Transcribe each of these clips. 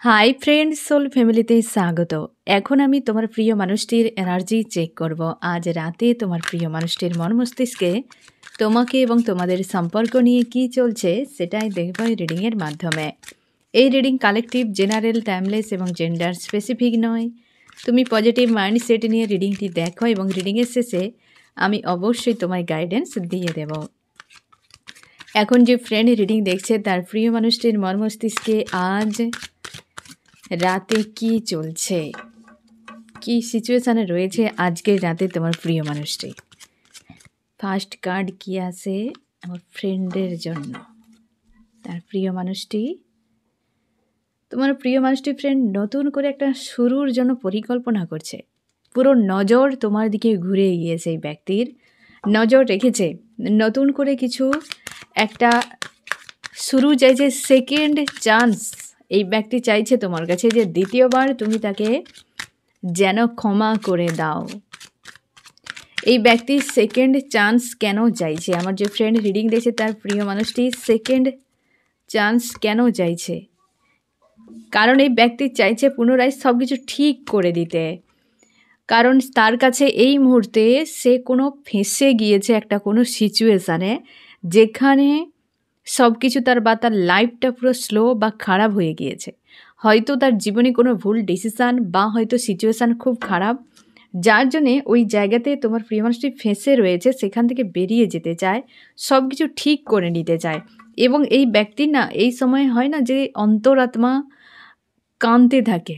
Hi friends, soul ফ্যামিলিতে স্বাগত। এখন আমি তোমার প্রিয় মানুষটির এনার্জি চেক করব। আজ রাতে তোমার প্রিয় মানুষটির মন মস্তিষ্কে তোমাকে এবং তোমাদের সম্পর্ক নিয়ে কি চলছে সেটাই দেখব এই রিডিংয়ের মাধ্যমে। এই রিডিং কালেকটিভ, জেনারেল, টাইমলেস এবং জেন্ডার স্পেসিফিক নয়। তুমি পজিটিভ মাইন্ডসেট নিয়ে রিডিংটি দেখো এবং রিডিংয়ের শেষে আমি অবশ্যই তোমায় গাইডেন্স দিয়ে দেব। এখন যে ফ্রেন্ড রিডিং দেখছে তার প্রিয় মানুষটির মন মস্তিষ্কে আজ রাতে কি চলছে, কি সিচুয়েশানে রয়েছে আজকের রাতে তোমার প্রিয় মানুষটি। ফার্স্ট কার্ড কি আছে আমার ফ্রেন্ডের জন্য? তার প্রিয় মানুষটি, তোমার প্রিয় মানুষটি ফ্রেন্ড নতুন করে একটা শুরুর জন্য পরিকল্পনা করছে। পুরো নজর তোমার দিকে ঘুরে গিয়েছে, এই ব্যক্তির নজর রেখেছে নতুন করে কিছু একটা শুরু চাইছে, সেকেন্ড চান্স। এই ব্যক্তি চাইছে তোমার কাছে যে দ্বিতীয়বার তুমি তাকে যেন ক্ষমা করে দাও। এই ব্যক্তি সেকেন্ড চান্স কেন চাইছে? আমার যে ফ্রেন্ড রিডিং দিয়েছে তার প্রিয় মানুষটি সেকেন্ড চান্স কেন চাইছে? কারণ এই ব্যক্তি চাইছে পুনরায় সব কিছু ঠিক করে দিতে। কারণ তার কাছে এই মুহূর্তে সে কোনো ফেঁসে গিয়েছে একটা কোনো সিচুয়েশানে, যেখানে সব কিছু তার লাইফটা পুরো স্লো বা খারাপ হয়ে গিয়েছে। হয়তো তার জীবনে কোনো ভুল ডিসিশান বা হয়তো সিচুয়েশান খুব খারাপ, যার জন্যে ওই জায়গাতে তোমার প্রিয় মানুষটি ফেঁসে রয়েছে, সেখান থেকে বেরিয়ে যেতে চায়, সব কিছু ঠিক করে নিতে চায়। এবং এই ব্যক্তির না এই সময় হয় না যে অন্তরাত্মা কাঁদতে থাকে।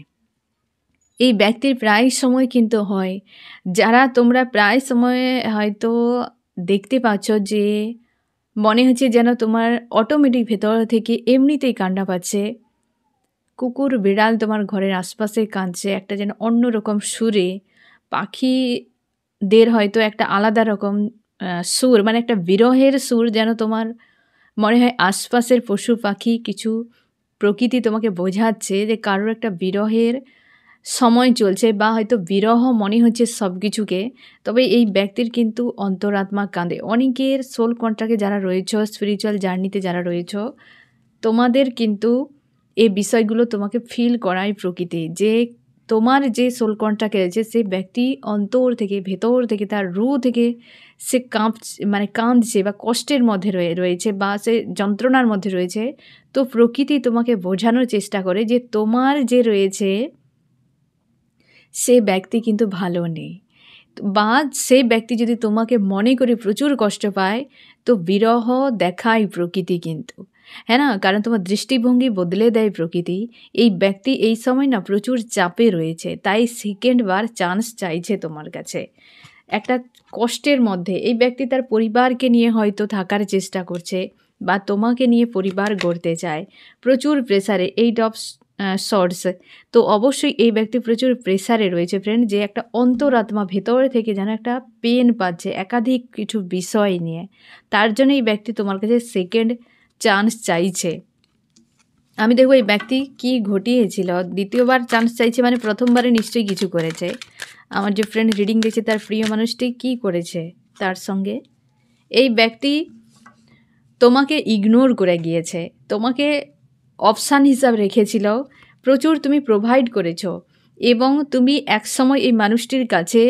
এই ব্যক্তির প্রায় সময় কিন্তু হয়, যারা তোমরা প্রায় সময়ে হয়তো দেখতে পাচ্ছ যে মনে হচ্ছে যেন তোমার অটোমেটিক ভেতর থেকে এমনিতেই কান্না পাচ্ছে। কুকুর বিড়াল তোমার ঘরের আশপাশে কাঁদছে একটা যেন অন্যরকম সুরে। পাখিদের হয়তো একটা আলাদা রকম সুর, মানে একটা বিরহের সুর যেন তোমার মনে হয় আশপাশের পশু পাখি কিছু প্রকৃতি তোমাকে বোঝাচ্ছে যে কারোর একটা বিরহের সময় চলছে বা হয়তো বিরহ মনে হচ্ছে সব কিছুকে। তবে এই ব্যক্তির কিন্তু অন্তরাত্মা কাঁদে। অনেকের সোল কন্ট্রাক্টে যারা রয়েছ, স্পিরিচুয়াল জার্নিতে যারা রয়েছ, তোমাদের কিন্তু এই বিষয়গুলো তোমাকে ফিল করায় প্রকৃতি, যে তোমার যে সোল কন্ট্রাক্টে রয়েছে সেই ব্যক্তি অন্তর থেকে, ভেতর থেকে, তার রু থেকে সে কাঁদছে বা কষ্টের মধ্যে রয়েছে বা সে যন্ত্রণার মধ্যে রয়েছে। তো প্রকৃতি তোমাকে বোঝানোর চেষ্টা করে যে তোমার যে রয়েছে সে ব্যক্তি কিন্তু ভালো নেই, বা সেই ব্যক্তি যদি তোমাকে মনে করে প্রচুর কষ্ট পায় তো বিরহ দেখায় প্রকৃতি কিন্তু, হ্যাঁ না? কারণ তোমার দৃষ্টিভঙ্গি বদলে দেয় প্রকৃতি। এই ব্যক্তি এই সময় না প্রচুর চাপে রয়েছে, তাই সেকেন্ডবার চান্স চাইছে তোমার কাছে। একটা কষ্টের মধ্যে এই ব্যক্তি তার পরিবারকে নিয়ে হয়তো থাকার চেষ্টা করছে বা তোমাকে নিয়ে পরিবার গড়তে চায়। প্রচুর প্রেসারে, এইট অফ শর্টস। তো অবশ্যই এই ব্যক্তি প্রচুর প্রেসারে রয়েছে ফ্রেন্ড, যে একটা অন্তরাত্মা ভেতর থেকে যেন একটা পেন পাচ্ছে একাধিক কিছু বিষয় নিয়ে। তার জন্য এই ব্যক্তি তোমার কাছে সেকেন্ড চান্স চাইছে। আমি দেখব এই ব্যক্তি কি ঘটিয়েছিল। দ্বিতীয়বার চান্স চাইছে মানে প্রথমবারে নিশ্চয়ই কিছু করেছে। আমার যে ফ্রেন্ড রিডিং দিয়েছে তার প্রিয় মানুষটি কি করেছে তার সঙ্গে? এই ব্যক্তি তোমাকে ইগনোর করে গিয়েছে, তোমাকে অপশান হিসাবে রেখেছিল। প্রচুর তুমি প্রোভাইড করেছো এবং তুমি একসময় এই মানুষটির কাছে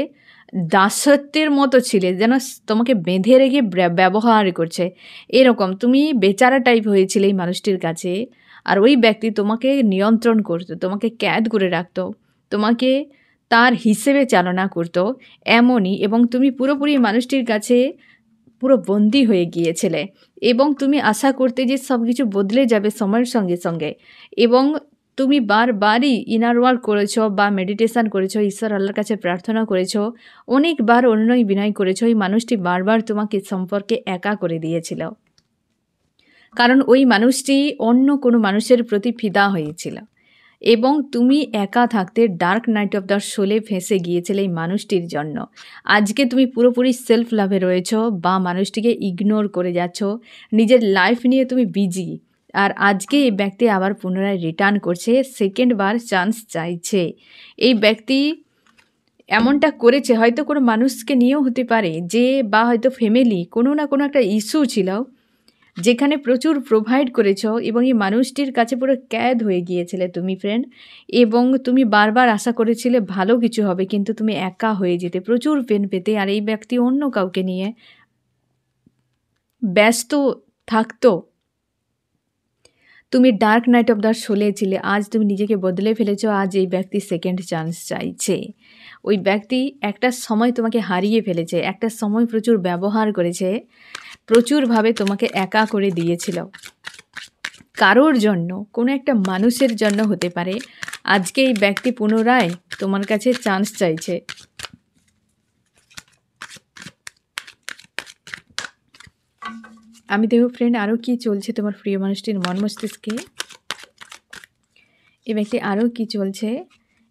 দাসত্বের মতো ছিলে, যেন তোমাকে বেঁধে রেখে ব্যবহার করছে এরকম। তুমি বেচারা টাইপ হয়েছিলে এই মানুষটির কাছে, আর ওই ব্যক্তি তোমাকে নিয়ন্ত্রণ করতো, তোমাকে ক্যাদ করে রাখতো, তোমাকে তার হিসেবে চালনা করতো এমনই। এবং তুমি পুরোপুরি মানুষটির কাছে পুরো বন্দী হয়ে গিয়েছিলে এবং তুমি আশা করতে যে সব কিছু বদলে যাবে সময়ের সঙ্গে সঙ্গে। এবং তুমি বারবারই ইনার ওয়ার্ক করেছো বা মেডিটেশান করেছো, ঈশ্বর আল্লাহর কাছে প্রার্থনা করেছো, অনেকবার অনুনয় বিনয় করেছো। এই মানুষটি বারবার তোমাকে সম্পর্কে একা করে দিয়েছিল, কারণ ওই মানুষটি অন্য কোনো মানুষের প্রতি ফিদা হয়েছিল এবং তুমি একা থাকতে ডার্ক নাইট অফ দ্য সোলে ফেঁসে গিয়েছিলে এই মানুষটির জন্য। আজকে তুমি পুরোপুরি সেলফ লাভে রয়েছো বা মানুষটিকে ইগনোর করে যাচ্ছ, নিজের লাইফ নিয়ে তুমি বিজি। আর আজকে এই ব্যক্তি আবার পুনরায় রিটার্ন করছে, সেকেন্ডবার চান্স চাইছে। এই ব্যক্তি এমনটা করেছে হয়তো কোনো মানুষকে নিয়েও হতে পারে, যে বা হয়তো ফ্যামিলি কোনো না কোনো একটা ইস্যু ছিল, যেখানে প্রচুর প্রোভাইড করেছো এবং এই মানুষটির কাছে পুরো ক্যাদ হয়ে গিয়েছিলে তুমি ফ্রেন্ড, এবং তুমি বারবার আশা করেছিলে ভালো কিছু হবে, কিন্তু তুমি একা হয়ে যেতে, প্রচুর পেন পেতে, আর এই ব্যক্তি অন্য কাউকে নিয়ে ব্যস্ত থাকতো। তুমি ডার্ক নাইট অফ দ্য সোলে ছিলে, আজ তুমি নিজেকে বদলে ফেলেছো, আজ এই ব্যক্তি সেকেন্ড চান্স চাইছে। ওই ব্যক্তি একটা সময় তোমাকে হারিয়ে ফেলেছে, একটা সময় প্রচুর ব্যবহার করেছে, প্রচুরভাবে তোমাকে একা করে দিয়েছিল। কারোর জন্য, কোনো একটা মানুষের জন্য হতে পারে, আজকে এই ব্যক্তি পুনরায় তোমার কাছে চান্স চাইছে। আমি দেখো ফ্রেন্ড আরও কি চলছে তোমার প্রিয় মানুষটির মন মস্তিষ্কে। এই ব্যক্তি আরও কি চলছে,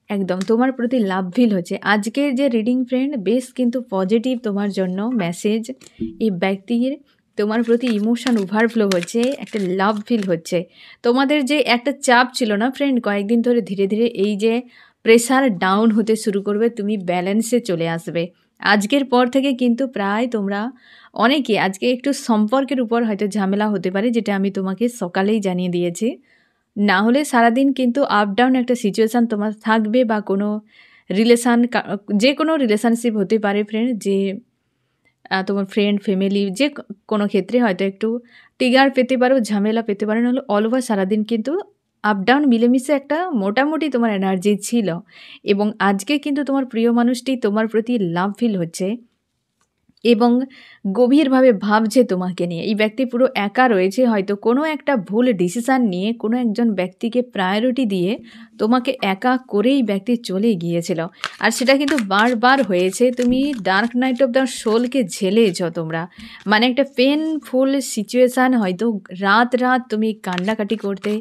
একদম তোমার প্রতি লাভ ফিল হচ্ছে। আজকের যে রিডিং ফ্রেন্ড বেশ কিন্তু পজিটিভ তোমার জন্য মেসেজ। এই ব্যক্তির তোমার প্রতি ইমোশন ওভারফ্লো হচ্ছে, একটা লাভ ফিল হচ্ছে। তোমাদের যে একটা চাপ ছিল না ফ্রেন্ড কয়েকদিন ধরে, ধীরে ধীরে এই যে প্রেশার ডাউন হতে শুরু করবে, তুমি ব্যালেন্সে চলে আসবে। আজকের পর থেকে কিন্তু প্রায় তোমরা অনেকে আজকে একটু সম্পর্কের উপর হয়তো ঝামেলা হতে পারে, যেটা আমি তোমাকে সকালেই জানিয়ে দিয়েছি। না হলে সারাদিন কিন্তু আপ ডাউন একটা সিচুয়েশান তোমার থাকবে, বা কোনো রিলেশান, যে কোনো রিলেশনশিপ হতে পারে ফ্রেন্ড, যে তোমার ফ্রেন্ড ফ্যামিলি যে কোনো ক্ষেত্রে হয়তো একটু ট্রিগার পেতে পারো, ঝামেলা পেতে পারো, নাহলে অল ওভার সারাদিন কিন্তু আপ ডাউন মিলেমিশে একটা মোটামুটি তোমার এনার্জি ছিল। এবং আজকে কিন্তু তোমার প্রিয় মানুষটি তোমার প্রতি লাভ ফিল হচ্ছে এবং গভীরভাবে ভাবছে তোমাকে নিয়ে। এই ব্যক্তি পুরো একা রয়েছে, হয়তো কোনো একটা ভুল ডিসিশান নিয়ে কোনো একজন ব্যক্তিকে প্রায়োরিটি দিয়ে তোমাকে একা করেই ব্যক্তি চলে গিয়েছিল, আর সেটা কিন্তু বারবার হয়েছে। তুমি ডার্ক নাইট অফ দ্য সোলকে ঝেলেছ তোমরা, মানে একটা পেনফুল সিচুয়েশান, হয়তো রাত রাত তুমি কান্নাকাটি করতে,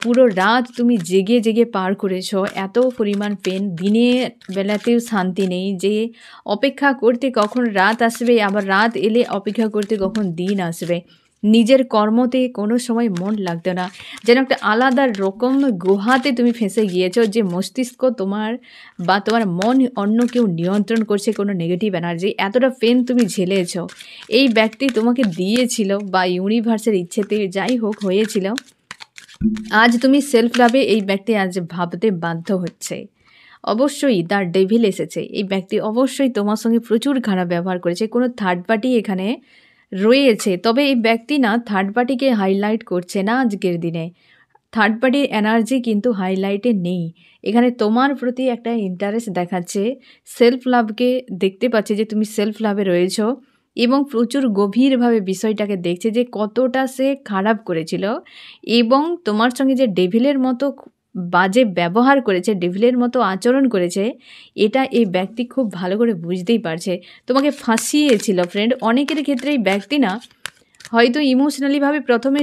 পুরো রাত তুমি জেগে জেগে পার করেছো, এত পরিমাণ পেন, দিনের বেলাতেও শান্তি নেই, যে অপেক্ষা করতে কখন রাত আসবে, আবার রাত এলে অপেক্ষা করতে কখন দিন আসবে। নিজের কর্মতে কোনো সময় মন লাগতো না, যেন একটা আলাদা রকম গুহাতে তুমি ফেঁসে গিয়েছো, যে মস্তিষ্ক তোমার বা তোমার মন অন্য কেউ নিয়ন্ত্রণ করছে, কোনো নেগেটিভ এনার্জি। এতটা পেন তুমি ঝেলেছো, এই ব্যক্তি তোমাকে দিয়েছিল বা ইউনিভার্সের ইচ্ছেতে যাই হোক হয়েছিল। আজ তুমি সেলফ লাভে এই ব্যক্তি আজ ভাবতে বাধ্য হচ্ছে। অবশ্যই দ্য ডেভিল এসেছে, এই ব্যক্তি অবশ্যই তোমার সঙ্গে প্রচুর খারাপ ব্যবহার করেছে, কোনো থার্ড পার্টি এখানে রয়েছে। তবে এই ব্যক্তি না থার্ড পার্টিকে হাইলাইট করছে না আজকের দিনে, থার্ড পার্টির এনার্জি কিন্তু হাইলাইটে নেই। এখানে তোমার প্রতি একটা ইন্টারেস্ট দেখাচ্ছে, সেলফ লাভকে দেখতে পাচ্ছে যে তুমি সেলফ লাভে রয়েছো, এবং প্রচুর গভীরভাবে বিষয়টাকে দেখছে যে কতটা সে খারাপ করেছিল, এবং তোমার সঙ্গে যে ডেভিলের মতো বাজে ব্যবহার করেছে, ডেভিলের মতো আচরণ করেছে, এটা এই ব্যক্তি খুব ভালো করে বুঝতেই পারছে। তোমাকে ফাঁসিয়েছিল ফ্রেন্ড। অনেকের ক্ষেত্রে এই ব্যক্তি না হয়তো ইমোশনালিভাবে প্রথমে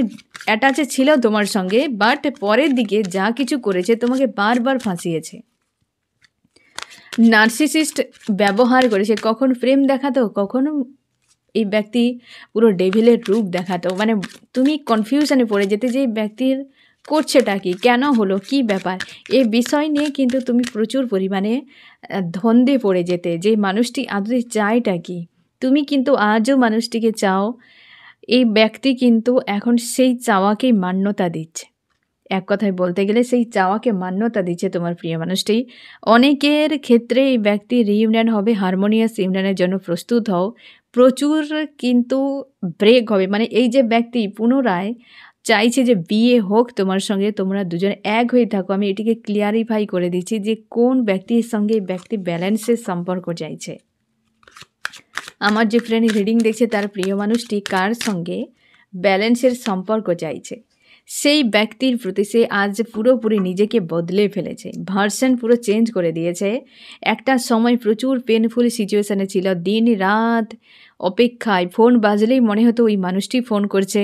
অ্যাটাচে ছিল তোমার সঙ্গে, বাট পরের দিকে যা কিছু করেছে তোমাকে বারবার ফাঁসিয়েছে। নার্সিসিস্ট ব্যবহার করেছে, কখন প্রেম দেখাতো, কখনো এই ব্যক্তি পুরো ডেভিলের রূপ দেখাতো। মানে তুমি কনফিউশনে পড়ে যেতে যে এই ব্যক্তির করছেটা কি, কেন হলো, কি ব্যাপার, এই বিষয় নিয়ে কিন্তু তুমি প্রচুর পরিমাণে ধন্দে পড়ে যেতে, যে মানুষটি আদৌ চায়টা কি। তুমি কিন্তু আজও মানুষটিকে চাও, এই ব্যক্তি কিন্তু এখন সেই চাওয়াকেই মান্যতা দিচ্ছে। এক কথায় বলতে গেলে সেই চাওয়াকে মান্যতা দিচ্ছে তোমার প্রিয় মানুষটি। অনেকের ক্ষেত্রে এই ব্যক্তি রিইউনিয়ন হবে, হারমোনিয়াস ইউনিয়নের জন্য প্রস্তুত হও। প্রচুর কিন্তু ব্রেক হবে, মানে এই যে ব্যক্তি পুনরায় চাইছে যে বিয়ে হোক তোমার সঙ্গে, তোমরা দুজন এক হয়ে থাকো। আমি এটিকে ক্লিয়ারিফাই করে দিচ্ছি যে কোন ব্যক্তির সঙ্গে এই ব্যক্তি ব্যালেন্সের সম্পর্ক চাইছে। আমার যে ফ্রেন্ড রিডিং দেখছে তার প্রিয় মানুষটি কার সঙ্গে ব্যালেন্সের সম্পর্ক চাইছে, সেই ব্যক্তির প্রতি সে আজ পুরোপুরি নিজেকে বদলে ফেলেছে, ভার্সন পুরো চেঞ্জ করে দিয়েছে। একটা সময় প্রচুর পেনফুল সিচুয়েশানে ছিল, দিন রাত অপেক্ষায়, ফোন বাজলেই মনে হতো ওই মানুষটি ফোন করছে,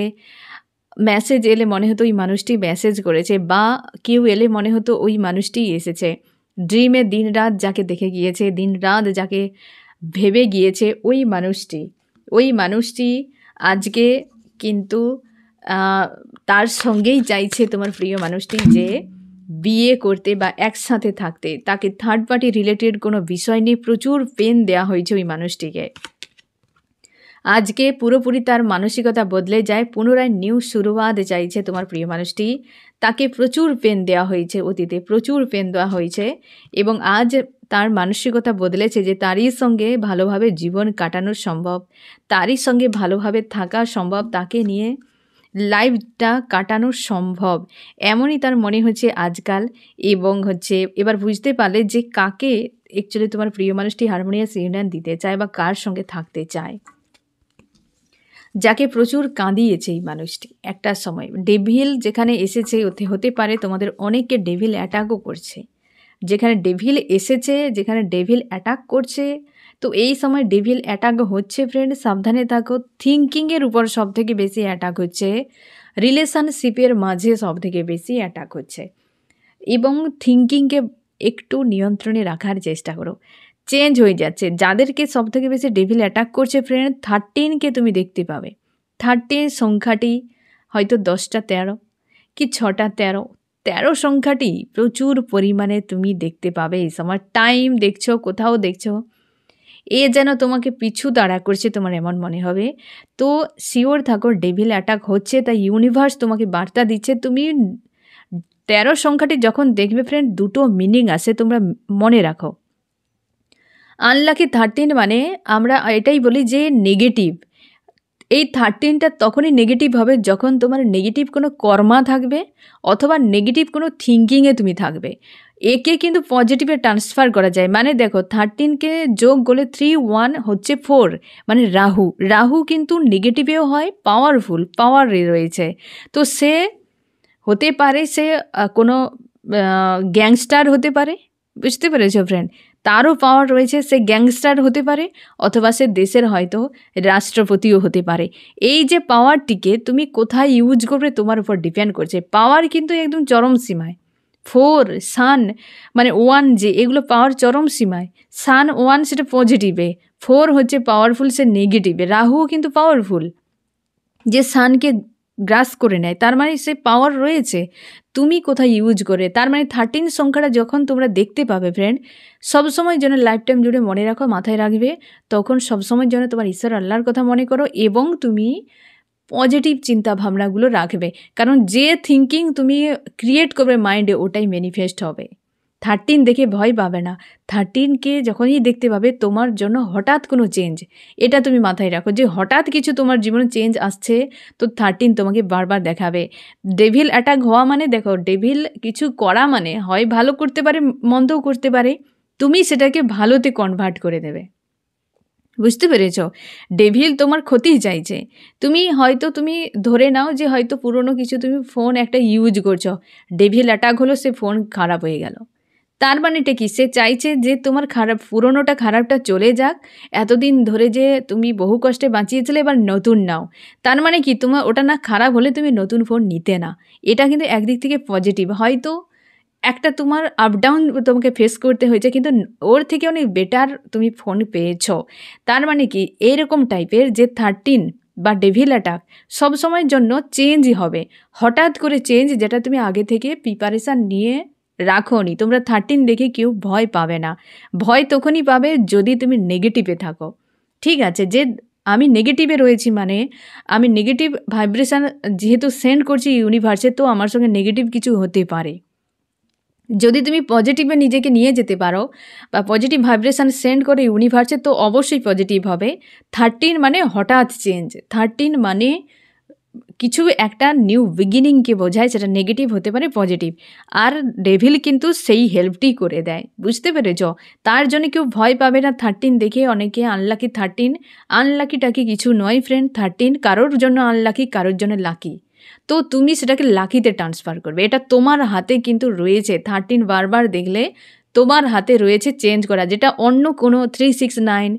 মেসেজ এলে মনে হতো ওই মানুষটি মেসেজ করেছে, বা কেউ এলে মনে হতো ওই মানুষটি এসেছে। ড্রিমে দিন রাত যাকে দেখে গিয়েছে, দিন রাত যাকে ভেবে গিয়েছে, ওই মানুষটি আজকে কিন্তু তার সঙ্গেই চাইছে তোমার প্রিয় মানুষটি যে বিয়ে করতে বা একসাথে থাকতে। তাকে থার্ড পার্টি রিলেটেড কোনো বিষয় নিয়ে প্রচুর পেন দেওয়া হয়েছে ওই মানুষটিকে। আজকে পুরোপুরি তার মানসিকতা বদলে যায়, পুনরায় নিউ শুরুয়াত চাইছে তোমার প্রিয় মানুষটি। তাকে প্রচুর পেন দেওয়া হয়েছে, অতীতে প্রচুর পেন দেওয়া হয়েছে, এবং আজ তার মানসিকতা বদলেছে যে তারই সঙ্গে ভালোভাবে জীবন কাটানো সম্ভব, তারই সঙ্গে ভালোভাবে থাকা সম্ভব, তাকে নিয়ে লাইফটা কাটানো সম্ভব, এমনই তার মনে হচ্ছে আজকাল। এবং এবার বুঝতে পারলে যে কাকে অ্যাকচুয়ালি তোমার প্রিয় মানুষটি হারমোনিয়াস ইউনিয়ন দিতে চায় বা কার সঙ্গে থাকতে চায়, যাকে প্রচুর কাঁদিয়েছে এই মানুষটি একটা সময়। ডেভিল যেখানে এসেছে, হতে পারে তোমাদের অনেককে ডেভিল অ্যাটাকও করছে। যেখানে ডেভিল এসেছে, যেখানে ডেভিল অ্যাটাক করছে, তো এই সময় ডেভিল অ্যাটাক হচ্ছে ফ্রেন্ড, সাবধানে থাকো। থিঙ্কিংয়ের উপর সবথেকে বেশি অ্যাটাক হচ্ছে, রিলেশনশিপের মাঝে সবথেকে বেশি অ্যাটাক হচ্ছে, এবং থিঙ্কিংকে একটু নিয়ন্ত্রণে রাখার চেষ্টা করো। চেঞ্জ হয়ে যাচ্ছে। যাদেরকে সবথেকে বেশি ডেভিল অ্যাটাক করছে ফ্রেন্ড, 13কে তুমি দেখতে পাবে। 13 সংখ্যাটি হয়তো 10টা 13 কি 6টা 13, 13 সংখ্যাটি প্রচুর পরিমাণে তুমি দেখতে পাবে এই সময়। টাইম দেখছো, কোথাও দেখছো, এ যেন তোমাকে পিছু তাড়া করছে, তোমার এমন মনে হবে। তো শিওর থাকো ডেভিল অ্যাটাক হচ্ছে, তাই ইউনিভার্স তোমাকে বার্তা দিচ্ছে। তুমি 13 সংখ্যাটি যখন দেখবে ফ্রেন্ড, দুটো মিনিং আছে, তোমরা মনে রাখো। আনলাকি 13 মানে আমরা এটাই বলি যে নেগেটিভ। এই 13টা তখনই নেগেটিভ হবে যখন তোমার নেগেটিভ কোনো কর্মা থাকবে, অথবা নেগেটিভ কোনো থিঙ্কিংয়ে তুমি থাকবে। একে কিন্তু পজিটিভে ট্রান্সফার করা যায়। মানে দেখো 13কে যোগ করলে 3 1 হচ্ছে 4, মানে রাহু। রাহু কিন্তু নেগেটিভেও হয়, পাওয়ার রয়েছে। তো সে হতে পারে, সে কোনো গ্যাংস্টার হতে পারে, বুঝতে পেরেছো ফ্রেন্ড, তারও পাওয়ার রয়েছে। সে গ্যাংস্টার হতে পারে, অথবা সে দেশের হয়তো রাষ্ট্রপতিও হতে পারে। এই যে পাওয়ারটিকে তুমি কোথায় ইউজ করবে তোমার উপর ডিপেন্ড করছে। পাওয়ার কিন্তু একদম চরম সীমায়। 4 সান মানে 1 যে, এগুলো পাওয়ার চরম সীমায়। সান 1 সেটা পজিটিভে, 4 হচ্ছে পাওয়ারফুল, সে নেগেটিভে। রাহুও কিন্তু পাওয়ারফুল, যে সানকে গ্রাস করে নেয়, তার মানে সে পাওয়ার রয়েছে। তুমি কোথায় ইউজ করে, তার মানে 13 সংখ্যাটা যখন তোমরা দেখতে পাবে ফ্রেন্ড, সবসময় যেন লাইফ টাইম জুড়ে মনে রাখো, মাথায় রাখবে। তখন সবসময় যেন তোমার ঈশ্বর আল্লাহর কথা মনে করো, এবং তুমি পজিটিভ চিন্তা ভাবনাগুলো রাখবে। কারণ যে থিঙ্কিং তুমি ক্রিয়েট করবে মাইন্ডে, ওটাই ম্যানিফেস্ট হবে। 13 দেখে ভয় পাবে না। 13কে যখনই দেখতে পাবে তোমার জন্য হঠাৎ কোনো চেঞ্জ, এটা তুমি মাথায় রাখো যে হঠাৎ কিছু তোমার জীবনে চেঞ্জ আসছে, তো 13 তোমাকে বারবার দেখাবে। ডেভিল অ্যাটাক হওয়া মানে, দেখো ডেভিল কিছু করা মানে হয় ভালো করতে পারে, মন্দও করতে পারে, তুমি সেটাকে ভালোতে কনভার্ট করে দেবে। বুঝতে পেরেছ? ডেভিল তোমার ক্ষতি চাইছে। তুমি ধরে নাও যে হয়তো পুরনো কিছু তুমি ফোন একটা ইউজ করছো, ডেভিল অ্যাটাক হলো, সে ফোন খারাপ হয়ে গেল। তার মানেটা কি? সে চাইছে যে তোমার পুরনোটা খারাপটা চলে যাক। এতদিন ধরে যে তুমি বহু কষ্টে বাঁচিয়েছিলে, এবার নতুন নাও। তার মানে কি? তোমার ওটা না খারাপ হলে তুমি নতুন ফোন নিতে না। এটা কিন্তু একদিক থেকে পজিটিভ। হয়তো একটা তোমার আপ ডাউন তোমাকে ফেস করতে হয়েছে, কিন্তু ওর থেকে অনেক বেটার তুমি ফোন পেয়েছো। তার মানে কি? এইরকম টাইপের যে 13 বা ডেভিল অ্যাটাক সবসময়ের জন্য চেঞ্জই হবে, হঠাৎ করে চেঞ্জ, যেটা তুমি আগে থেকে প্রিপারেশান নিয়ে রাখোনি। তোমরা 13 দেখে কেউ ভয় পাবে না। ভয় তখনই পাবে যদি তুমি নেগেটিভে থাকো। ঠিক আছে, যে আমি নেগেটিভে রয়েছি মানে আমি নেগেটিভ ভাইব্রেশান যেহেতু সেন্ড করছি ইউনিভার্সে, তো আমার সঙ্গে নেগেটিভ কিছু হতে পারে। যদি তুমি পজিটিভে নিজেকে নিয়ে যেতে পারো বা পজিটিভ ভাইব্রেশান সেন্ড করে ইউনিভার্সে, তো অবশ্যই পজিটিভ হবে। 13 মানে হঠাৎ চেঞ্জ, 13 মানে কিছু একটা নিউ বিগিনিংকে বোঝায়, সেটা নেগেটিভ হতে পারে, পজিটিভ। আর ডেভিল কিন্তু সেই হেল্পটি করে দেয়, বুঝতে পেরেছ? তার জন্য কেউ ভয় পাবে না 13 দেখে। অনেকে আনলাকি 13, আনলাকিটাকি কিছু নয় ফ্রেন্ড। 13 কারোর জন্য আনলাকি, কারোর জন্য লাকি। তো তুমি সেটাকে লাকিতে ট্রান্সফার করবে, এটা তোমার হাতে কিন্তু রয়েছে। 13 বারবার দেখলে তোমার হাতে রয়েছে চেঞ্জ করা, যেটা অন্য কোনো 369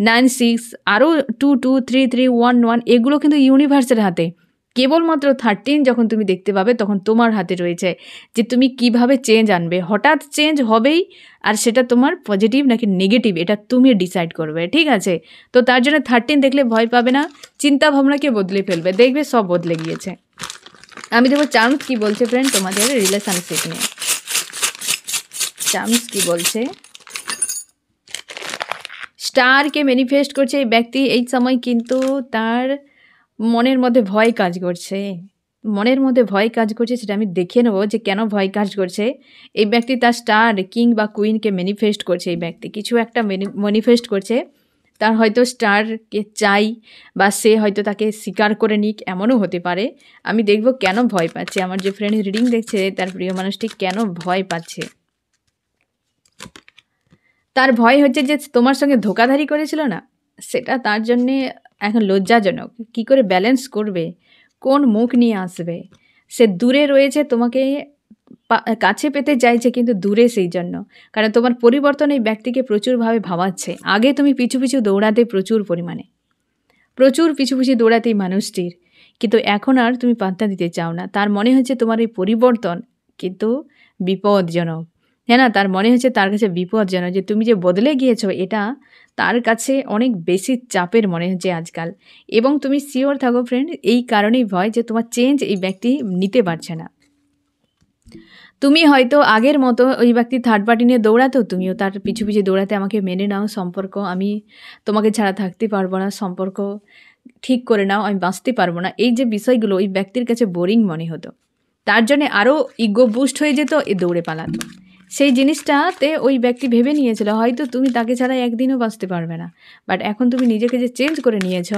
96 আরও 22 33 11 এগুলো কিন্তু ইউনিভার্সের হাতে। কেবলমাত্র 13 যখন তুমি দেখতে পাবে, তখন তোমার হাতে রয়েছে যে তুমি কিভাবে চেঞ্জ আনবে। হঠাৎ চেঞ্জ হবেই, আর সেটা তোমার পজিটিভ নাকি নেগেটিভ, এটা তুমি ডিসাইড করবে। ঠিক আছে? তো তার জন্য 13 দেখলে ভয় পাবে না, চিন্তা ভাবনাকে বদলে ফেলবে, দেখবে সব বদলে গিয়েছে। আমি দেখো চার্মস কি বলছে ফ্রেন্ড তোমাদের রিলেশনশিপ নিয়ে। চার্মস কি বলছে? স্টারকে ম্যানিফেস্ট করছে এই ব্যক্তি এই সময়, কিন্তু তার মনের মধ্যে ভয় কাজ করছে। মনের মধ্যে ভয় কাজ করছে, সেটা আমি দেখে নেবো যে কেন ভয় কাজ করছে। এই ব্যক্তি তার স্টার, কিং বা কুইনকে ম্যানিফেস্ট করছে। এই ব্যক্তি কিছু একটা ম্যানিফেস্ট করছে, তার হয়তো স্টারকে চাই বা সে হয়তো তাকে স্বীকার করে নিক, এমনও হতে পারে। আমি দেখব কেন ভয় পাচ্ছে। আমার যে ফ্রেন্ড রিডিং দেখছে তার প্রিয় মানুষটি কেন ভয় পাচ্ছে। তার ভয় হচ্ছে যে তোমার সঙ্গে ধোঁকাধারি করেছিল না, সেটা তার জন্যে এখন লজ্জাজনক। কি করে ব্যালেন্স করবে, কোন মুখ নিয়ে আসবে। সে দূরে রয়েছে, তোমাকে কাছে পেতে চাইছে কিন্তু দূরে, সেই জন্য। কারণ তোমার পরিবর্তন এই ব্যক্তিকে প্রচুরভাবে ভাবাচ্ছে। আগে তুমি পিছু পিছু দৌড়াতে প্রচুর পরিমাণে, প্রচুর পিছু পিছু দৌড়াতে এই মানুষটির, কিন্তু এখন আর তুমি পাত্তা দিতে চাও না। তার মনে হচ্ছে তোমার এই পরিবর্তন কিন্তু বিপজ্জনক। হ্যাঁ না, তার মনে হচ্ছে তার কাছে বিপজ্জনক যে তুমি যে বদলে গিয়েছো, এটা তার কাছে অনেক বেশি চাপের মনে হচ্ছে আজকাল। এবং তুমি শিওর থাকো ফ্রেন্ড, এই কারণেই ভয় যে তোমার চেঞ্জ এই ব্যক্তি নিতে পারছে না। তুমি হয়তো আগের মতো ওই ব্যক্তি থার্ড পার্টি নিয়ে দৌড়াতো, তুমিও তার পিছু পিছু দৌড়াতে, আমাকে মেনে নাও সম্পর্ক, আমি তোমাকে ছাড়া থাকতে পারবো না, সম্পর্ক ঠিক করে নাও, আমি বাঁচতে পারবো না। এই যে বিষয়গুলো ওই ব্যক্তির কাছে বোরিং মনে হতো, তার জন্যে আরও ইগো বুস্ট হয়ে যেত, এ দৌড়ে পালাতো। সেই জিনিসটাতে ওই ব্যক্তি ভেবে নিয়েছিল হয়তো তুমি তাকে ছাড়া একদিনও বাঁচতে পারবে না। বাট এখন তুমি নিজেকে যে চেঞ্জ করে নিয়েছ,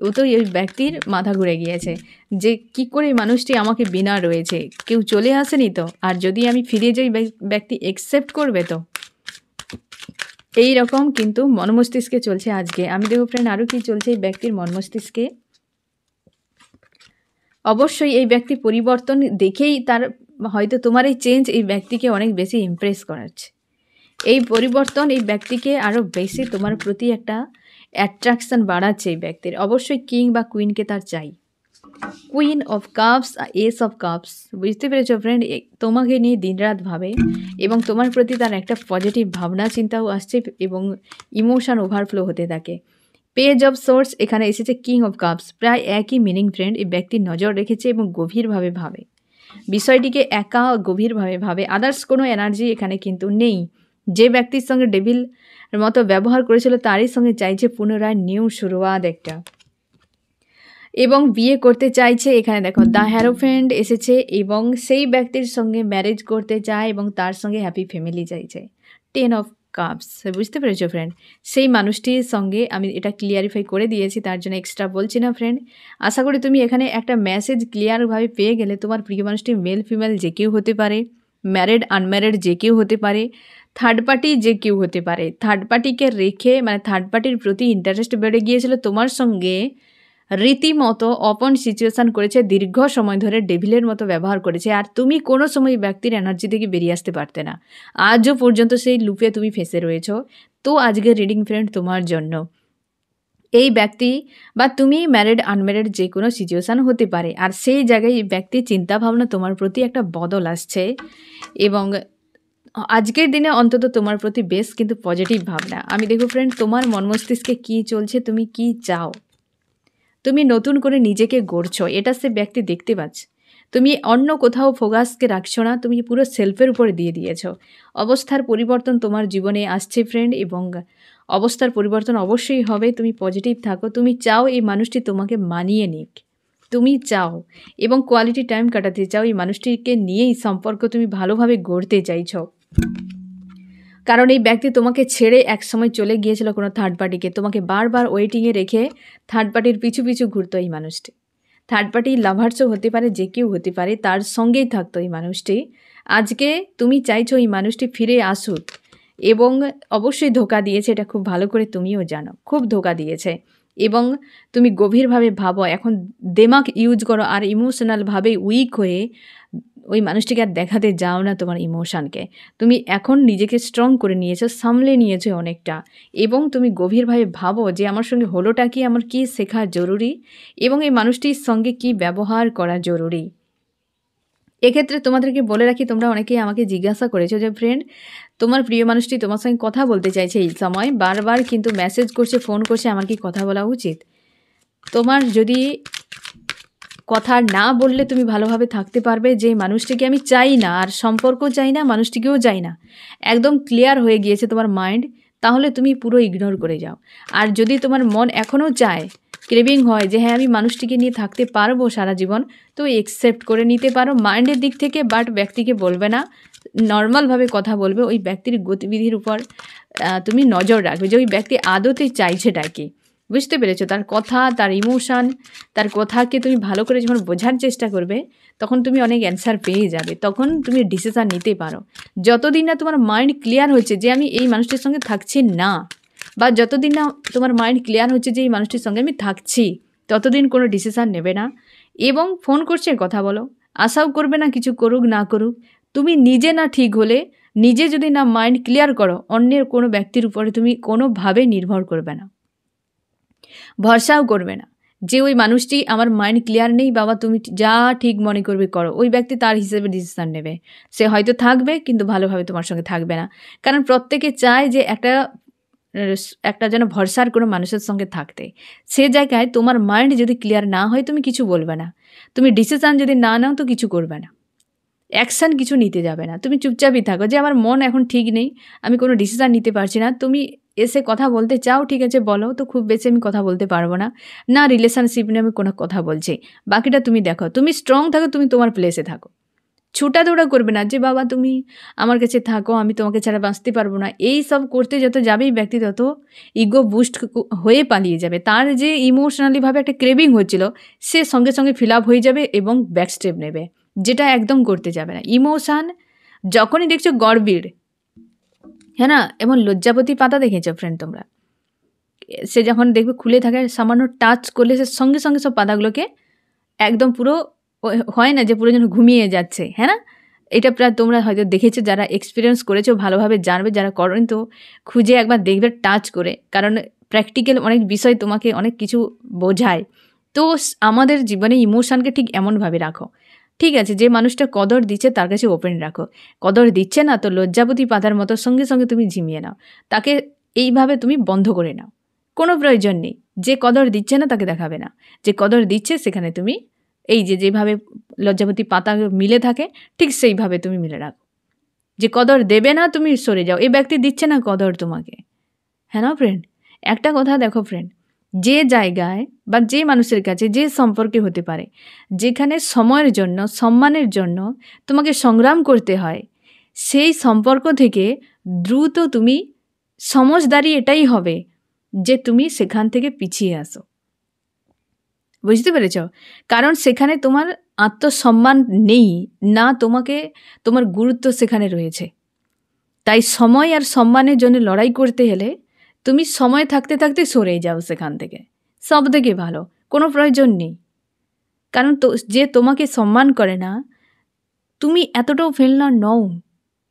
ও তো এই ব্যক্তির মাথা ঘুরে গিয়েছে যে কি করে মানুষটি আমাকে বিনা রয়েছে, কেউ চলে আসেনি তো, আর যদি আমি ফিরে যাই ব্যক্তি অ্যাকসেপ্ট করবে তো। এই রকম কিন্তু মন মস্তিষ্কে চলছে আজকে। আমি দেখো ফ্রেন্ড আরও কি চলছে এই ব্যক্তির মন মস্তিষ্কে। অবশ্যই এই ব্যক্তি পরিবর্তন দেখেই তার হয়তো তোমার এই চেঞ্জ এই ব্যক্তিকে অনেক বেশি ইমপ্রেস করাচ্ছে। এই পরিবর্তন এই ব্যক্তিকে আরও বেশি তোমার প্রতি একটা অ্যাট্রাকশন বাড়াচ্ছে এই ব্যক্তির। অবশ্যই কিং বা কুইনকে তার চাই। Queen of cups, S of cups, বুঝতে পেরেছো ফ্রেন্ড, তোমাকে নিয়ে দিনরাত ভাবে এবং তোমার প্রতি তার একটা পজিটিভ ভাবনা চিন্তাও আসছে এবং ইমোশন ওভারফ্লো হতে থাকে। পেজ অফ সোর্স এখানে এসেছে কিং অফ কাপস, প্রায় একই মিনিং ফ্রেন্ড। এই ব্যক্তি নজর রেখেছে এবং গভীরভাবে ভাবে বিষয়টিকে, একা গভীরভাবে ভাবে। আদার্স কোনো এনার্জি এখানে কিন্তু নেই। যে ব্যক্তির সঙ্গে ডেভিল মতো ব্যবহার করেছিল তারই সঙ্গে চাইছে পুনরায় নিউ শুরুয়াত একটা, এবং বিয়ে করতে চাইছে। এখানে দেখো দ্য হ্যারোফেন্ট এসেছে এবং সেই ব্যক্তির সঙ্গে ম্যারেজ করতে চায় এবং তার সঙ্গে হ্যাপি ফ্যামিলি চাইছে। 10 অফ কাপস, বুঝতে পেরেছো ফ্রেন্ড, সেই মানুষটির সঙ্গে আমি এটা ক্লিয়ারিফাই করে দিয়েছি, তার জন্য এক্সট্রা বলছি না ফ্রেন্ড। আশা করি তুমি এখানে একটা মেসেজ ক্লিয়ারভাবে পেয়ে গেলে। তোমার প্রিয় মানুষটি মেল ফিমেল যে কেউ হতে পারে, ম্যারিড আনম্যারিড যে কেউ হতে পারে, থার্ড পার্টি যে কেউ হতে পারে। থার্ড পার্টিকে রেখে মানে থার্ড পার্টির প্রতি ইন্টারেস্ট বেড়ে গিয়েছিল, তোমার সঙ্গে রীতিমতো অপন সিচুয়েশান করেছে, দীর্ঘ সময় ধরে ডেভিলের মতো ব্যবহার করেছে, আর তুমি কোনো সময় ব্যক্তির এনার্জি থেকে বেরিয়ে আসতে পারতে না। আজও পর্যন্ত সেই লুপে তুমি ফেসে রয়েছ। তো আজকের রিডিং ফ্রেন্ড তোমার জন্য। এই ব্যক্তি বা তুমি ম্যারিড আনম্যারিড যে কোনো সিচুয়েশান হতে পারে, আর সেই জায়গায় এই ব্যক্তির চিন্তাভাবনা তোমার প্রতি একটা বদল আসছে এবং আজকের দিনে অন্তত তোমার প্রতি বেশ কিন্তু পজিটিভ ভাবনা। আমি দেখো ফ্রেন্ড তোমার মন মস্তিষ্কে কী চলছে, তুমি কি চাও, তুমি নতুন করে নিজেকে গড়ছো, এটা সে ব্যক্তি দেখতে পাচ্ছে। তুমি অন্য কোথাও ফোকাসকে রাখছো না, তুমি পুরো সেলফের উপরে দিয়ে দিয়েছো। অবস্থার পরিবর্তন তোমার জীবনে আসছে ফ্রেন্ড, এবং অবস্থার পরিবর্তন অবশ্যই হবে। তুমি পজিটিভ থাকো, তুমি চাও এই মানুষটি তোমাকে মানিয়ে নিক, তুমি চাও এবং কোয়ালিটি টাইম কাটাতে চাও। এই মানুষটিকে নিয়েই সম্পর্ক তুমি ভালোভাবে গড়তে চাইছ, কারণ এই ব্যক্তি তোমাকে ছেড়ে একসময় চলে গিয়েছিল কোনো থার্ড পার্টিকে, তোমাকে বারবার ওয়েটিংয়ে রেখে থার্ড পার্টির পিছু পিছু ঘুরতো এই মানুষটি। থার্ড পার্টি লাভার্সও হতে পারে, যে কেউ হতে পারে, তার সঙ্গেই থাকতো এই মানুষটি। আজকে তুমি চাইছো এই মানুষটি ফিরে আসুক, এবং অবশ্যই ধোঁকা দিয়েছে, এটা খুব ভালো করে তুমিও জানো, খুব ধোঁকা দিয়েছে। এবং তুমি গভীরভাবে ভাবো, এখন দিমাগ ইউজ করো, আর ইমোশনালভাবে উইক হয়ে ওই মানুষটিকে আর দেখাতে যাও না তোমার ইমোশানকে। তুমি এখন নিজেকে স্ট্রং করে নিয়েছো, সামলে নিয়েছো অনেকটা, এবং তুমি গভীরভাবে ভাবো যে আমার সঙ্গে হলোটা কি, আমার কি শেখা জরুরি এবং এই মানুষটির সঙ্গে কি ব্যবহার করা জরুরি। এক্ষেত্রে তোমাদেরকে বলে রাখি, তোমরা অনেকেই আমাকে জিজ্ঞাসা করেছো যে ফ্রেন্ড তোমার প্রিয় মানুষটি তোমার সঙ্গে কথা বলতে চাইছে, এই সময় বারবার কিন্তু মেসেজ করছে, ফোন করছে, আমার কি কথা বলা উচিত। তোমার যদি কথা না বললে তুমি ভালোভাবে থাকতে পারবে যে মানুষটিকে আমি চাই না, আর সম্পর্ক চাই না, মানুষটিকেও চাই না, একদম ক্লিয়ার হয়ে গিয়েছে তোমার মাইন্ড। তাহলে তুমি পুরো ইগনোর করে যাও। আর যদি তোমার মন এখনও চায়, ক্রেভিং হয় যে হ্যাঁ আমি মানুষটিকে নিয়ে থাকতে পারবো সারা জীবন, তো একসেপ্ট করে নিতে পারো মাইন্ডের দিক থেকে, বাট ব্যক্তিকে বলবে না, নর্মালভাবে কথা বলবে। ওই ব্যক্তির গতিবিধির উপর তুমি নজর রাখবে যে ওই ব্যক্তি আদতে চাইছেটা কি, বুঝতে পেরেছো? তার কথা, তার ইমোশান, তার কথাকে তুমি ভালো করে যখন বোঝার চেষ্টা করবে, তখন তুমি অনেক অ্যান্সার পেয়ে যাবে। তখন তুমি ডিসিশান নিতে পারো। যতদিন না তোমার মাইন্ড ক্লিয়ার হচ্ছে যে আমি এই মানুষটির সঙ্গে থাকছি না, বা যতদিন না তোমার মাইন্ড ক্লিয়ার হচ্ছে যে এই মানুষটির সঙ্গে আমি থাকছি, ততদিন কোনো ডিসিশান নেবে না। এবং ফোন করছে কথা বলো, আশাও করবে না কিছু করুক না করুক। তুমি নিজে না ঠিক হলে, নিজে যদি না মাইন্ড ক্লিয়ার করো, অন্যের কোনো ব্যক্তির উপরে তুমি কোনোভাবে নির্ভর করবে না, ভরসাও করবে না যে ওই মানুষটি আমার মাইন্ড ক্লিয়ার নেই, বাবা তুমি যা ঠিক মনে করবে করো। ওই ব্যক্তি তার হিসেবে ডিসিশান নেবে। সে হয়তো থাকবে কিন্তু ভালোভাবে তোমার সঙ্গে থাকবে না। কারণ প্রত্যেকে চায় যে একটা যেন ভরসার কোনো মানুষের সঙ্গে থাকতে। সে জায়গায় তোমার মাইন্ড যদি ক্লিয়ার না হয়, তুমি কিছু বলবে না। তুমি ডিসিশান যদি না নাও তো কিছু করবে না, অ্যাকশান কিছু নিতে যাবে না। তুমি চুপচাপই থাকো যে আমার মন এখন ঠিক নেই, আমি কোনো ডিসিশান নিতে পারছি না। তুমি এসে কথা বলতে চাও, ঠিক আছে বলো, তো খুব বেশি আমি কথা বলতে পারবো না, না রিলেশনশিপ নিয়ে আমি কোনো কথা বলছি, বাকিটা তুমি দেখো। তুমি স্ট্রং থাকো, তুমি তোমার প্লেসে থাকো, ছুটা দৌড়া করবে না যে বাবা তুমি আমার কাছে থাকো, আমি তোমাকে ছাড়া বাঁচতে পারবো না। এই সব করতে যত যাবেই ব্যক্তি তত ইগো বুস্ট হয়ে পালিয়ে যাবে। তার যে ইমোশনালিভাবে একটা ক্রেভিং হচ্ছিল, সে সঙ্গে সঙ্গে ফিল আপ হয়ে যাবে এবং ব্যাক স্টেপ নেবে, যেটা একদম করতে যাবে না। ইমোশান যখনই দেখছো গড়বিড়, হ্যাঁ না, এমন লজ্জাপতি পাতা দেখেছো ফ্রেন্ড তোমরা? সে যখন দেখবে খুলে থাকে, সামান্য টাচ করলে সে সঙ্গে সঙ্গে সব পাতাগুলোকে একদম পুরো হয় না যে পুরো যেন ঘুমিয়ে যাচ্ছে, হ্যাঁ না? এটা প্রায় তোমরা হয়তো দেখেছো, যারা এক্সপিরিয়েন্স করেছো ভালোভাবে জানবে, যারা করনি তো খুঁজে একবার দেখবে টাচ করে, কারণ প্র্যাকটিক্যাল অনেক বিষয় তোমাকে অনেক কিছু বোঝায়। তো আমাদের জীবনে ইমোশনকে ঠিক এমনভাবে রাখো, ঠিক আছে? যে মানুষটা কদর দিচ্ছে তার কাছে ওপেন রাখো, কদর দিচ্ছে না তো লজ্জাপতি পাতার মতো সঙ্গে সঙ্গে তুমি ঝিমিয়ে নাও, তাকে এইভাবে তুমি বন্ধ করে নাও। কোনো প্রয়োজন নেই। যে কদর দিচ্ছে না তাকে দেখাবে না, যে কদর দিচ্ছে সেখানে তুমি এই যেভাবে লজ্জাপতি পাতা মিলে থাকে, ঠিক সেইভাবে তুমি মিলে রাখো। যে কদর দেবে না তুমি সরে যাও, এই ব্যক্তি দিচ্ছে না কদর তোমাকে, হ্যাঁ না ফ্রেন্ড? একটা কথা দেখো ফ্রেন্ড, যে জায়গায় বা যে মানুষের কাছে, যে সম্পর্কে হতে পারে, যেখানে সময়ের জন্য, সম্মানের জন্য তোমাকে সংগ্রাম করতে হয়, সেই সম্পর্ক থেকে দ্রুত তুমি সমঝদারি এটাই হবে যে তুমি সেখান থেকে পিছিয়ে আসো। বুঝতে পেরেছ? কারণ সেখানে তোমার আত্মসম্মান নেই, না তোমাকে, তোমার গুরুত্ব সেখানে রয়েছে। তাই সময় আর সম্মানের জন্য লড়াই করতে হলে তুমি সময় থাকতে থাকতে সরে যাও সেখান থেকে, সব থেকে ভালো। কোনো প্রয়োজন নেই। কারণ যে তোমাকে সম্মান করে না, তুমি এতটাও ফেলনা নও,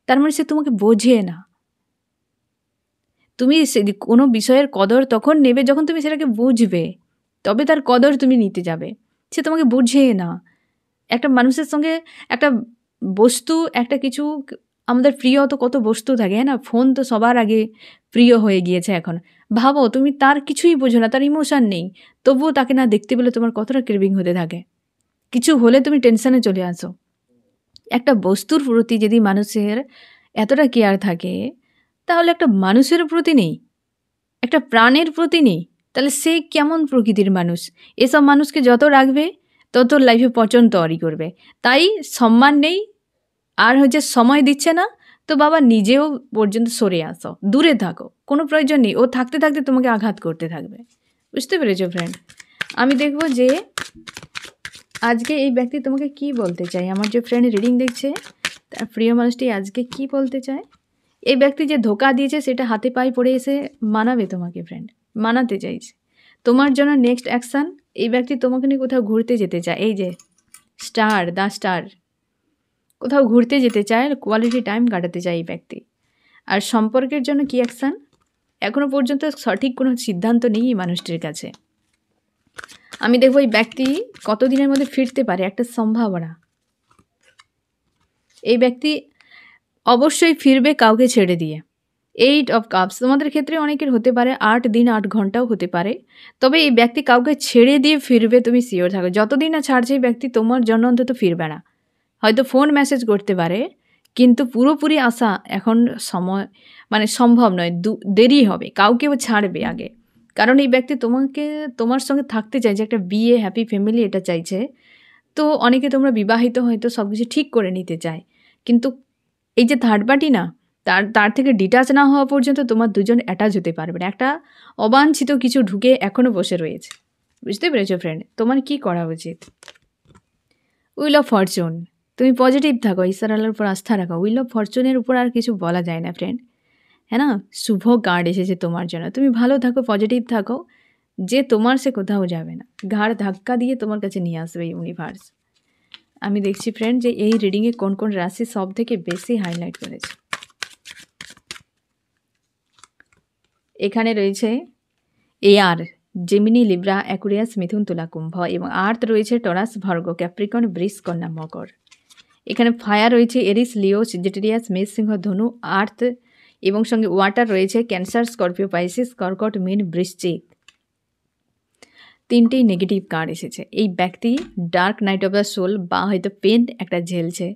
তার মানে সে তোমাকে বোঝে না। তুমি কোনো বিষয়ের কদর তখন নেবে যখন তুমি সেটাকে বুঝবে, তবে তার কদর তুমি নিতে যাবে। সে তোমাকে বুঝে না। একটা মানুষের সঙ্গে একটা বস্তু, একটা কিছু, আমাদের প্রিয় তো কত বস্তু থাকে, হ্যাঁ না? ফোন তো সবার আগে প্রিয় হয়ে গিয়েছে এখন। ভাবো তুমি তার কিছুই বোঝো না, তার ইমোশান নেই, তবুও তাকে না দেখতে পেলে তোমার কতটা ক্রেভিং হতে থাকে। কিছু হলে তুমি টেনশানে চলে আসো। একটা বস্তুর প্রতি যদি মানুষের এতটা কেয়ার থাকে, তাহলে একটা মানুষের প্রতি নেই, একটা প্রাণের প্রতি নেই, তাহলে সে কেমন প্রকৃতির মানুষ? এসব মানুষকে যত রাখবে তত লাইফে পচন তৈরি করবে। তাই সম্মান নেই আর সময় দিচ্ছে না, তো বাবা নিজেও পর্যন্ত সরে আসো, দূরে থাকো, কোনো প্রয়োজন নেই। ও থাকতে থাকতে তোমাকে আঘাত করতে থাকবে। বুঝতে পেরেছো ফ্রেন্ড? আমি দেখবো যে আজকে এই ব্যক্তি তোমাকে কি বলতে চায়। আমার যে ফ্রেন্ড রিডিং দেখছে, তার প্রিয় মানুষটি আজকে কি বলতে চায়। এই ব্যক্তি যে ধোকা দিয়েছে সেটা হাতে পায়ে পড়ে এসে মানাবে তোমাকে ফ্রেন্ড, মানাতে চাইছে। তোমার জন্য নেক্সট অ্যাকশান, এই ব্যক্তি তোমাকে নিয়ে কোথাও ঘুরতে যেতে চায়। এই যে স্টার, দ্য স্টার, কোথাও ঘুরতে যেতে চায়, কোয়ালিটি টাইম কাটাতে চায় এই ব্যক্তি। আর সম্পর্কের জন্য কি অ্যাকশান, এখনও পর্যন্ত সঠিক কোনো সিদ্ধান্ত নেই এই মানুষটির কাছে। আমি দেখবো এই ব্যক্তি কতদিনের মধ্যে ফিরতে পারে, একটা সম্ভাবনা। এই ব্যক্তি অবশ্যই ফিরবে কাউকে ছেড়ে দিয়ে। 8 অফ কাপস তোমাদের ক্ষেত্রে অনেকের হতে পারে 8 দিন 8 ঘন্টাও হতে পারে, তবে এই ব্যক্তি কাউকে ছেড়ে দিয়ে ফিরবে, তুমি সিওর থাকো। যতদিন না ছাড়ছে এই ব্যক্তি তোমার জন্য অন্তত ফিরবে না। হয়তো ফোন মেসেজ করতে পারে, কিন্তু পুরোপুরি আসা এখন সময় মানে সম্ভব নয়, দেরি হবে, কাউকেও ছাড়বে আগে। কারণ এই ব্যক্তি তোমার সঙ্গে থাকতে চাইছে, একটা বিয়ে, হ্যাপি ফ্যামিলি এটা চাইছে। তো অনেকে তোমরা বিবাহিত হয়তো সব কিছু ঠিক করে নিতে চায়, কিন্তু এই যে থার্ড পার্টি না, তার থেকে ডিটাচ না হওয়া পর্যন্ত তোমার দুজন অ্যাটাচ হতে পারবে না। একটা অবাঞ্ছিত কিছু ঢুকে এখনও বসে রয়েছে, বুঝতে পেরেছো ফ্রেন্ড? তোমার কি করা উচিত? উইল অফ ফরচুন, তুমি পজিটিভ থাকো, ঈশ্বর আল্লাহর উপর আস্থা রাখো। উইল অফ ফরচুনের উপর আর কিছু বলা যায় না ফ্রেন্ড, হ্যাঁ না? শুভ কার্ড এসেছে তোমার জন্য, তুমি ভালো থাকো, পজিটিভ থাকো, যে তোমার সে কোথাও যাবে না, ঘাড় ধাক্কা দিয়ে তোমার কাছে নিয়ে আসবে ইউনিভার্স। আমি দেখছি ফ্রেন্ড যে এই রিডিংয়ে কোন কোন রাশি সব থেকে বেশি হাইলাইট করেছে। এখানে রয়েছে এয়ার, জেমিনি, লিব্রা, অ্যাকুরিয়াস, মিথুন, তুলা, কুম্ভ, এবং আর্থ রয়েছে টরাস, ভার্গ, ক্যাপ্রিকন, বৃষ, কন্যা, মকর। এখানে ফায়ার রয়েছে এরিস, লিও, সেজিটেরিয়াস, মেষ, সিংহ, ধনু, আর্থ, এবং সঙ্গে ওয়াটার রয়েছে ক্যান্সার, স্করপিও, পাইসিস, কর্কট, মীন, বৃশ্চিক। তিনটেই নেগেটিভ কার্ড এসেছে। এই ব্যক্তি dark night of the soul বা হয়তো পেন একটা ঝেলছে,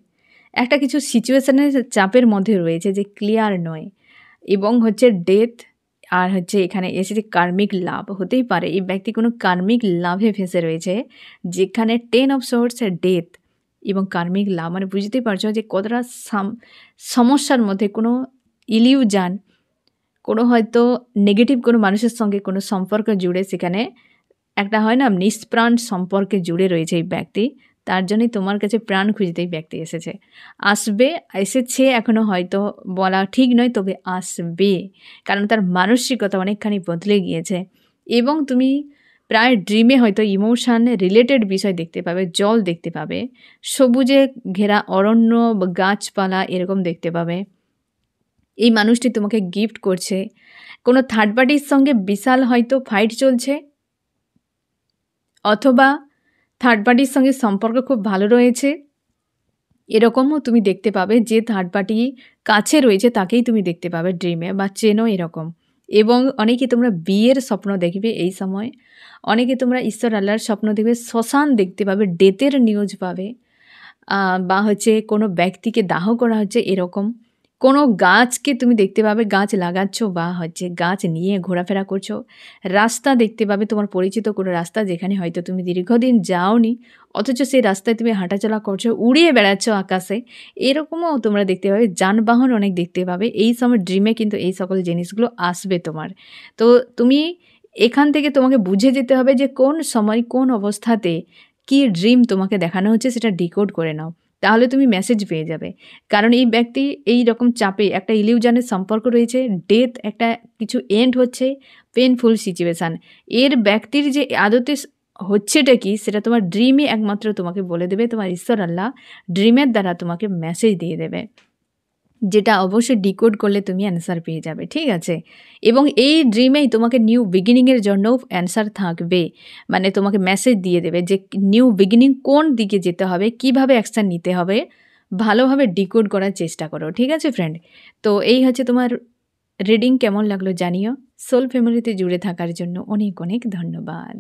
একটা কিছু সিচুয়েশনের চাপের মধ্যে রয়েছে যে ক্লিয়ার নয়, এবং হচ্ছে ডেথ, আর হচ্ছে এখানে এসেছে কার্মিক লাভ। হতেই পারে এই ব্যক্তি কোনো কার্মিক লাভে ফেসে রয়েছে, যেখানে 10 অফ সোর্স, ডেথ এবং কার্মিক লাভ, মানে বুঝতেই পারছো যে কতটা সমস্যার মধ্যে, কোনো ইলিউজান, কোনো হয়তো নেগেটিভ কোনো মানুষের সঙ্গে কোনো সম্পর্ক জুড়ে, সেখানে একটা হয় না নিষ্প্রাণ সম্পর্কে জুড়ে রয়েছে এই ব্যক্তি। তার জন্যই তোমার কাছে প্রাণ খুঁজতে এই ব্যক্তি এসেছে, এসেছে এখনও হয়তো বলা ঠিক নয়, তবে আসবে, কারণ তার মানসিকতা অনেকখানি বদলে গিয়েছে। এবং তুমি প্রায় ড্রিমে হয়তো ইমোশান রিলেটেড বিষয় দেখতে পাবে, জল দেখতে পাবে, সবুজে ঘেরা অরণ্য বা গাছপালা এরকম দেখতে পাবে। এই মানুষটি তোমাকে গিফট করছে। কোনো থার্ড পার্টির সঙ্গে বিশাল হয়তো ফাইট চলছে, অথবা থার্ড পার্টির সঙ্গে সম্পর্ক খুব ভালো রয়েছে, এরকমও তুমি দেখতে পাবে। যে থার্ড পার্টি কাছে রয়েছে তাকেই তুমি দেখতে পাবে ড্রিমে বা চেনো এরকম। এবং অনেকে তোমরা বিয়ের স্বপ্ন দেখবে এই সময়, অনেকে তোমরা ঈশ্বর আল্লাহর স্বপ্ন দেখবে, শ্মশান দেখতে পাবে, ডেথের নিউজ পাবে, বা হচ্ছে কোনো ব্যক্তিকে দাহ করা হচ্ছে এরকম। কোনো গাছকে তুমি দেখতে পাবে, গাছ লাগাচ্ছ বা হচ্ছে গাছ নিয়ে ঘোরাফেরা করছো। রাস্তা দেখতে পাবে, তোমার পরিচিত কোনো রাস্তা যেখানে হয়তো তুমি দীর্ঘদিন যাওনি, অথচ সেই রাস্তায় তুমি হাঁটাচলা করছো, উড়িয়ে বেড়াচ্ছ আকাশে, এরকমও তোমরা দেখতে পাবে। যানবাহন অনেক দেখতে পাবে এই সময় ড্রিমে, কিন্তু এই সকল জিনিসগুলো আসবে তোমার। তো তুমি এখান থেকে তোমাকে বুঝে যেতে হবে যে কোন সময় কোন অবস্থাতে কী ড্রিম তোমাকে দেখানো হচ্ছে, সেটা ডিকোড করে নাও, তাহলে তুমি মেসেজ পেয়ে যাবে। কারণ এই ব্যক্তি এই রকম চাপে, একটা ইলিউশনের সম্পর্ক রয়েছে, ডেথ, একটা কিছু এন্ড হচ্ছে, পেনফুল সিচুয়েশান, এর ব্যক্তির যে আদতে হচ্ছেটা কি সেটা তোমার ড্রিমই একমাত্র তোমাকে বলে দেবে। তোমার ঈশ্বর আল্লাহ ড্রিমের দ্বারা তোমাকে মেসেজ দিয়ে দেবে, যেটা অবশ্যই ডিকোড করলে তুমি অ্যান্সার পেয়ে যাবে, ঠিক আছে? এবং এই ড্রিমেই তোমাকে নিউ বিগিনিংয়ের জন্যও অ্যান্সার থাকবে, মানে তোমাকে মেসেজ দিয়ে দেবে যে নিউ বিগিনিং কোন দিকে যেতে হবে, কিভাবে অ্যাকশান নিতে হবে, ভালোভাবে ডিকোড করার চেষ্টা করো, ঠিক আছে ফ্রেন্ড? তো এই হচ্ছে তোমার রিডিং। কেমন লাগলো জানিও। সোল ফ্যামিলিতে জুড়ে থাকার জন্য অনেক অনেক ধন্যবাদ।